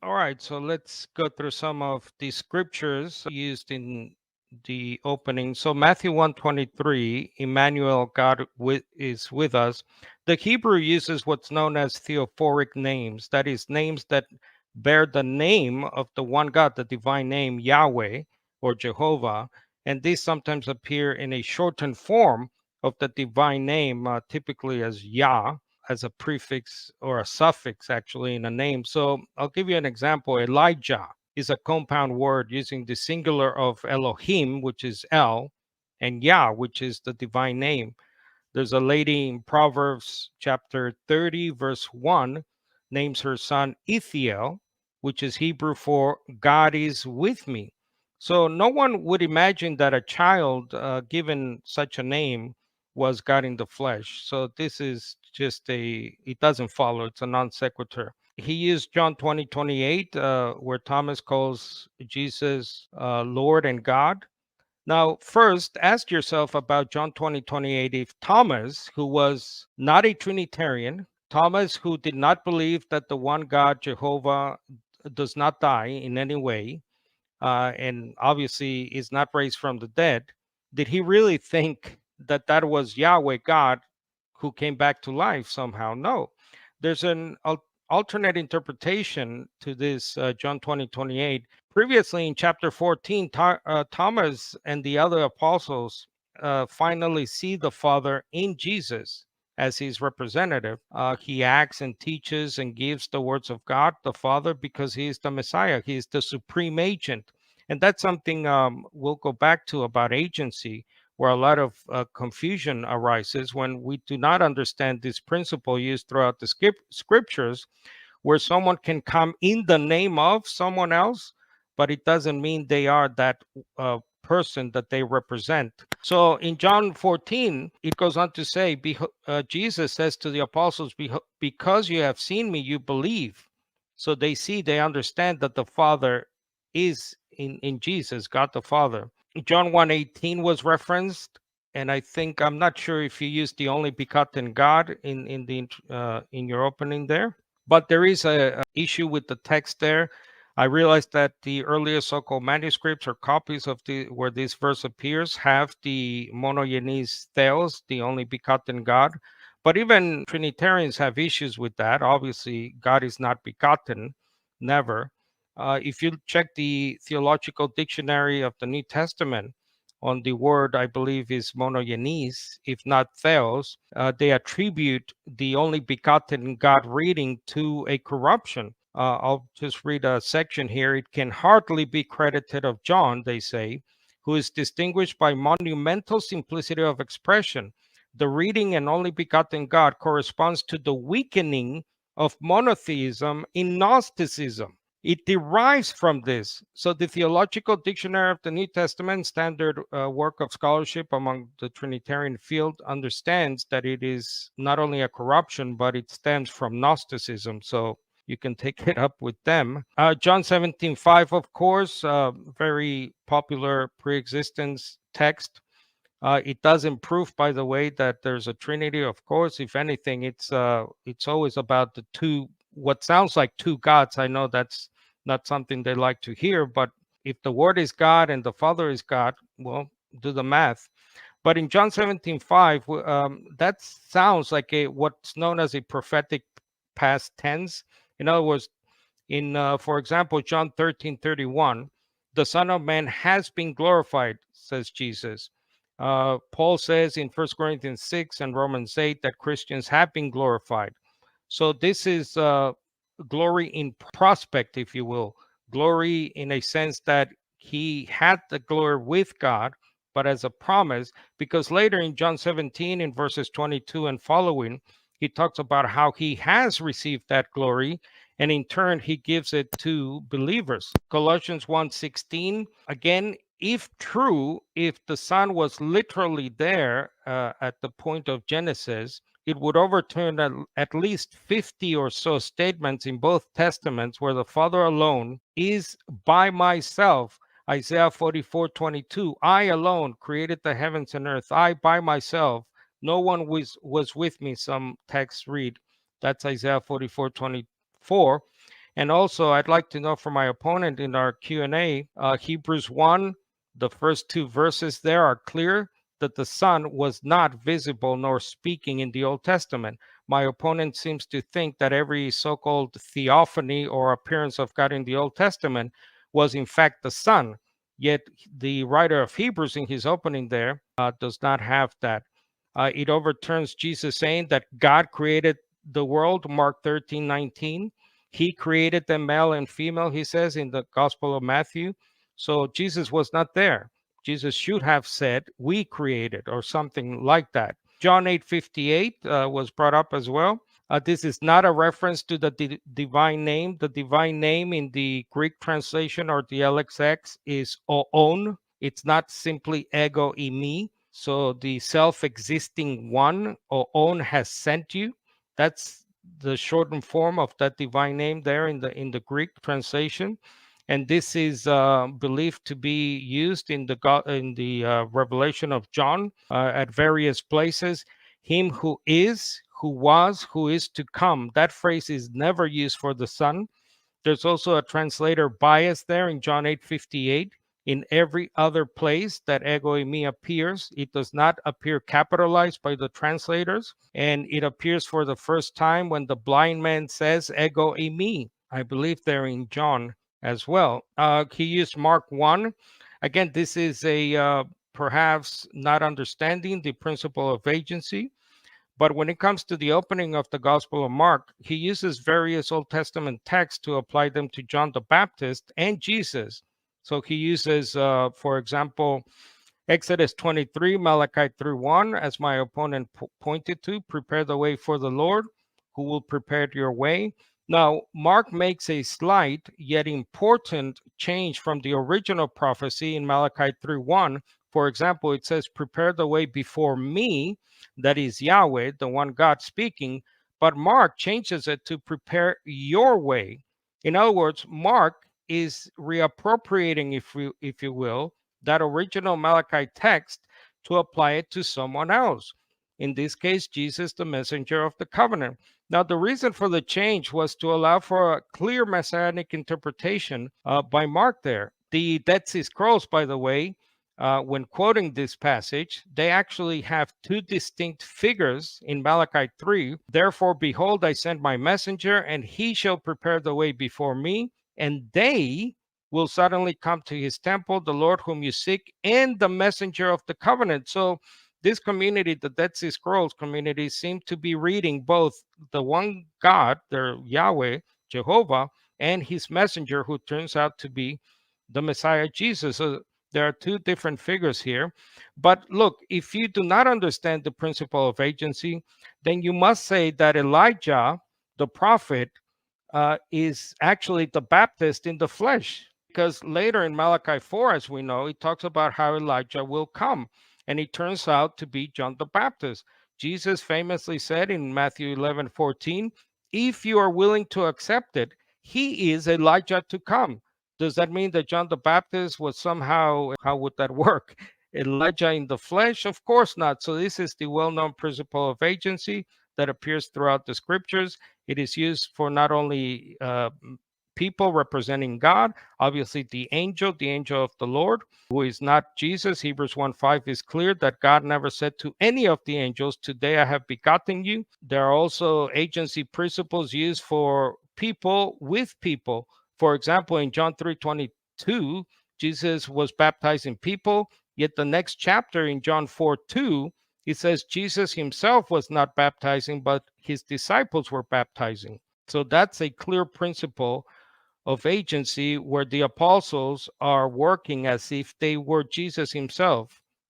All right, so let's go through some of the scriptures used in the opening. So Matthew 1:23, Emmanuel, is with us. The Hebrew uses what's known as theophoric names, that is, names that bear the name of the one God, the divine name Yahweh or Jehovah, and these sometimes appear in a shortened form of the divine name, typically as Yah, as a prefix or a suffix actually in a name. So I'll give you an example. Elijah is a compound word using the singular of Elohim, which is El, and Yah, which is the divine name. There's a lady in Proverbs chapter 30, verse 1, names her son Ithiel, which is Hebrew for God is with me. So no one would imagine that a child given such a name was God in the flesh. So this is just it doesn't follow. It's a non sequitur. He used John 20:28, where Thomas calls Jesus Lord and God. Now, first, ask yourself about John 20:28. If Thomas, who was not a Trinitarian, Thomas, who did not believe that the one God, Jehovah, does not die in any way, and obviously is not raised from the dead, did he really think that that was Yahweh God who came back to life somehow? No. There's an alternate interpretation to this John 20:28. Previously in chapter 14, Thomas and the other apostles finally see the Father in Jesus as his representative. He acts and teaches and gives the words of God, the Father, because he is the Messiah. He is the supreme agent. And that's something we'll go back to about agency, where a lot of confusion arises when we do not understand this principle used throughout the scriptures, where someone can come in the name of someone else, but it doesn't mean they are that person that they represent. So in John 14, it goes on to say, Jesus says to the apostles, because you have seen me, you believe. So they understand that the Father is in Jesus, God the Father. John 1:18 was referenced, and I think I'm not sure if you used the only begotten God in your opening there, but there is a issue with the text there. I realized that the earlier so-called manuscripts or copies of where this verse appears have the monogenes theos, the only begotten God. But even Trinitarians have issues with that. Obviously, God is not begotten, never. If you check the Theological Dictionary of the New Testament, on the word, I believe, is monogenes, if not theos, they attribute the only begotten God reading to a corruption. I'll just read a section here. It can hardly be credited of John, they say, who is distinguished by monumental simplicity of expression. The reading and only begotten God corresponds to the weakening of monotheism in Gnosticism. It derives from this. So the Theological Dictionary of the New Testament, standard work of scholarship among the Trinitarian field, understands that it is not only a corruption, but it stems from Gnosticism. So you can take it up with them. John 17:5, of course, very popular pre-existence text. It doesn't prove, by the way, that there's a Trinity. Of course, if anything, it's always about the two, what sounds like two gods. I know that's not something they like to hear, but if the Word is God and the Father is God, well, do the math. But in John 17:5, that sounds like what's known as a prophetic past tense. In other words, for example, John 13:31, the Son of Man has been glorified, says Jesus. Paul says in 1 Corinthians 6 and Romans 8 that Christians have been glorified. So this is glory in prospect, if you will, glory in a sense that he had the glory with God, but as a promise, because later in John 17, in verses 22 and following, he talks about how he has received that glory, and in turn he gives it to believers. Colossians 1:16, again, if true, if the Son was literally there at the point of Genesis, it would overturn at least 50 or so statements in both testaments where the Father alone is by myself. Isaiah 44:22, I alone created the heavens and earth, I by myself, no one was with me, some texts read. That's Isaiah 44:24. And also, I'd like to know from my opponent in our Q&A, Hebrews 1, the first two verses there are clear that the Son was not visible nor speaking in the Old Testament. My opponent seems to think that every so-called theophany or appearance of God in the Old Testament was in fact the Son. Yet the writer of Hebrews in his opening there does not have that. It overturns Jesus saying that God created the world, Mark 13:19. He created them male and female, he says in the Gospel of Matthew. So Jesus was not there. Jesus should have said, we created, or something like that. John 8:58 was brought up as well. This is not a reference to the divine name. The divine name in the Greek translation or the LXX is oon. It's not simply ego eimi. So the self-existing one, oon, has sent you. That's the shortened form of that divine name there in the Greek translation. And this is believed to be used in the Revelation of John at various places. Him who is, who was, who is to come. That phrase is never used for the Son. There's also a translator bias there in John 8:58. In every other place that ego eimi appears, it does not appear capitalized by the translators, and it appears for the first time when the blind man says ego eimi. I believe they're in John as well. He used Mark 1. Again, this is a perhaps not understanding the principle of agency. But when it comes to the opening of the Gospel of Mark, he uses various Old Testament texts to apply them to John the Baptist and Jesus. So he uses, for example, Exodus 23, Malachi 3:1, as my opponent pointed to, prepare the way for the Lord, who will prepare your way. Now, Mark makes a slight yet important change from the original prophecy in Malachi 3:1. For example, it says, prepare the way before me, that is Yahweh, the one God speaking, but Mark changes it to prepare your way. In other words, Mark is reappropriating, if you will, that original Malachi text to apply it to someone else. In this case, Jesus, the messenger of the covenant. Now, the reason for the change was to allow for a clear messianic interpretation by Mark there. The Dead Sea Scrolls, by the way, when quoting this passage, they actually have two distinct figures in Malachi 3. Therefore, behold, I send my messenger, and he shall prepare the way before me, and they will suddenly come to his temple, the Lord whom you seek, and the messenger of the covenant. So this community, the Dead Sea Scrolls community, seem to be reading both the one God, their Yahweh, Jehovah, and his messenger, who turns out to be the Messiah, Jesus. So there are two different figures here. But look, if you do not understand the principle of agency, then you must say that Elijah, the prophet, is actually the Baptist in the flesh. Because later in Malachi 4, as we know, it talks about how Elijah will come. And it turns out to be John the Baptist. Jesus famously said in Matthew 11:14, if you are willing to accept it, he is Elijah to come. Does that mean that John the Baptist was somehow, how would that work? Elijah in the flesh? Of course not. So this is the well-known principle of agency that appears throughout the scriptures. It is used for not only people representing God, obviously the angel of the Lord, who is not Jesus. Hebrews 1:5 is clear that God never said to any of the angels, today I have begotten you. There are also agency principles used for people with people. For example, in John 3:22, Jesus was baptizing people, yet the next chapter in John 4:2, it says Jesus himself was not baptizing, but his disciples were baptizing. So that's a clear principle of agency where the apostles are working as if they were Jesus himself.